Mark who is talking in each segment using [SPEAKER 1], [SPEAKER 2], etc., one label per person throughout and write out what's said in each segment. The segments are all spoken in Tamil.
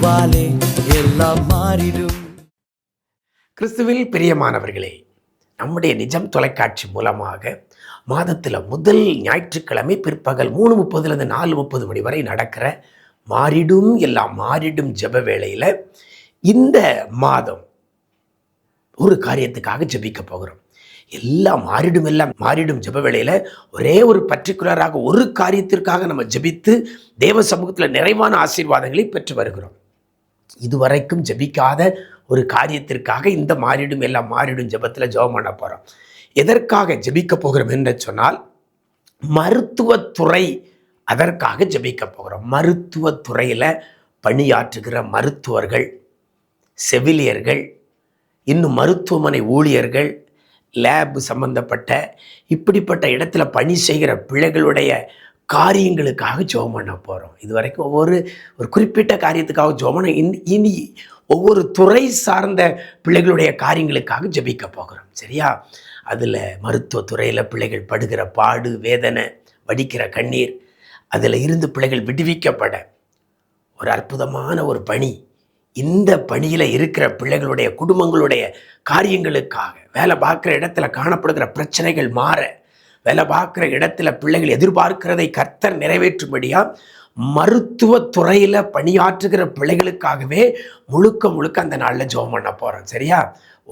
[SPEAKER 1] இயேசுவாலே எல்லாம் மாறிடும்.
[SPEAKER 2] கிறிஸ்துவில் பிரியமானவர்களே, நம்முடைய நிஜம் தொலைக்காட்சி மூலமாக மாதத்தில் முதல் ஞாயிற்றுக்கிழமை பிற்பகல் 3:30 4:30 மணி வரை நடக்கிற மாறிடும் எல்லாம் மாறிடும் ஜெப வேளையில் இந்த மாதம் ஒரு காரியத்துக்காக ஜெபிக்க போகிறோம். எல்லாம் மாறிடும் ஜெப வேளையில் ஒரே ஒரு பர்டிகுலராக ஒரு காரியத்திற்காக நம்ம ஜெபித்து தேவ சமூகத்தில் நிறைவான ஆசீர்வாதங்களை பெற்று வருகிறோம். இதுவரைக்கும் ஜெபிக்காத ஒரு காரியத்திற்காக இந்த மாறிடும் ஜெபத்தில் ஜெபம் பண்ண போகிறோம். எதற்காக ஜெபிக்க போகிறோம் என்று சொன்னால், மருத்துவத்துறை, அதற்காக ஜெபிக்க போகிறோம். மருத்துவத்துறையில் பணியாற்றுகிற மருத்துவர்கள், செவிலியர்கள், இன்னும் மருத்துவமனை ஊழியர்கள், லேப் சம்பந்தப்பட்ட இப்படிப்பட்ட இடத்துல பணி செய்கிற பிள்ளைகளுடைய காரியங்களுக்காக ஜெபம் பண்ண போகிறோம். இதுவரைக்கும் ஒரு குறிப்பிட்ட காரியத்துக்காக ஜெபம் பண்ண, இனி ஒவ்வொரு துறை சார்ந்த பிள்ளைகளுடைய காரியங்களுக்காக ஜெபிக்க போகிறோம். சரியா? அதில் மருத்துவத்துறையில் பிள்ளைகள் படுகிற பாடு, வேதனை, வடிக்கிற கண்ணீர், அதில் இருந்து பிள்ளைகள் விடுவிக்கப்பட ஒரு அற்புதமான ஒரு பணி. இந்த பணியில் இருக்கிற பிள்ளைகளுடைய குடும்பங்களுடைய காரியங்களுக்காக, வேலை பார்க்குற இடத்துல காணப்படுகிற பிரச்சனைகள் மாற, வேலை பார்க்குற இடத்துல பிள்ளைகள் எதிர்பார்க்கிறதை கர்த்தர் நிறைவேற்றும்படியாக மருத்துவத்துறையில் பணியாற்றுகிற பிள்ளைகளுக்காகவே முழுக்க அந்த நாளில் ஜெபம் பண்ண போகிறோம். சரியா?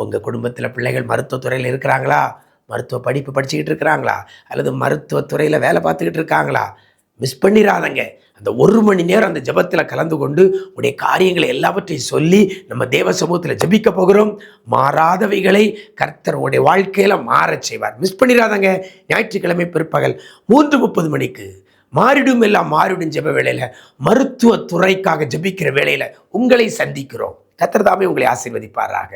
[SPEAKER 2] உங்கள் குடும்பத்தில் பிள்ளைகள் மருத்துவத்துறையில் இருக்கிறாங்களா? மருத்துவ படிப்பு படிச்சுக்கிட்டு இருக்கிறாங்களா? அல்லது மருத்துவத்துறையில் வேலை பார்த்துக்கிட்டு இருக்காங்களா? மிஸ் பண்ணிடாதங்க. அந்த 1 மணி நேரம் அந்த ஜெபத்தில் கலந்து கொண்டு உடைய காரியங்களை எல்லாவற்றையும் சொல்லி நம்ம தேவ சமூகத்தில் ஜெபிக்க போகிறோம். மாறாதவைகளை கர்த்தர் உடைய வாழ்க்கையில் மாறச் செய்வார். மிஸ் பண்ணிடாதங்க. ஞாயிற்றுக்கிழமை பிற்பகல் 3:30 மணிக்கு மாறிடும் ஜெப வேளையில், மருத்துவத்துறைக்காக ஜெபிக்கிற வேளையில் உங்களை சந்திக்கிறோம். கர்த்தர் தாமே உங்களை ஆசீர்வதிப்பாராக.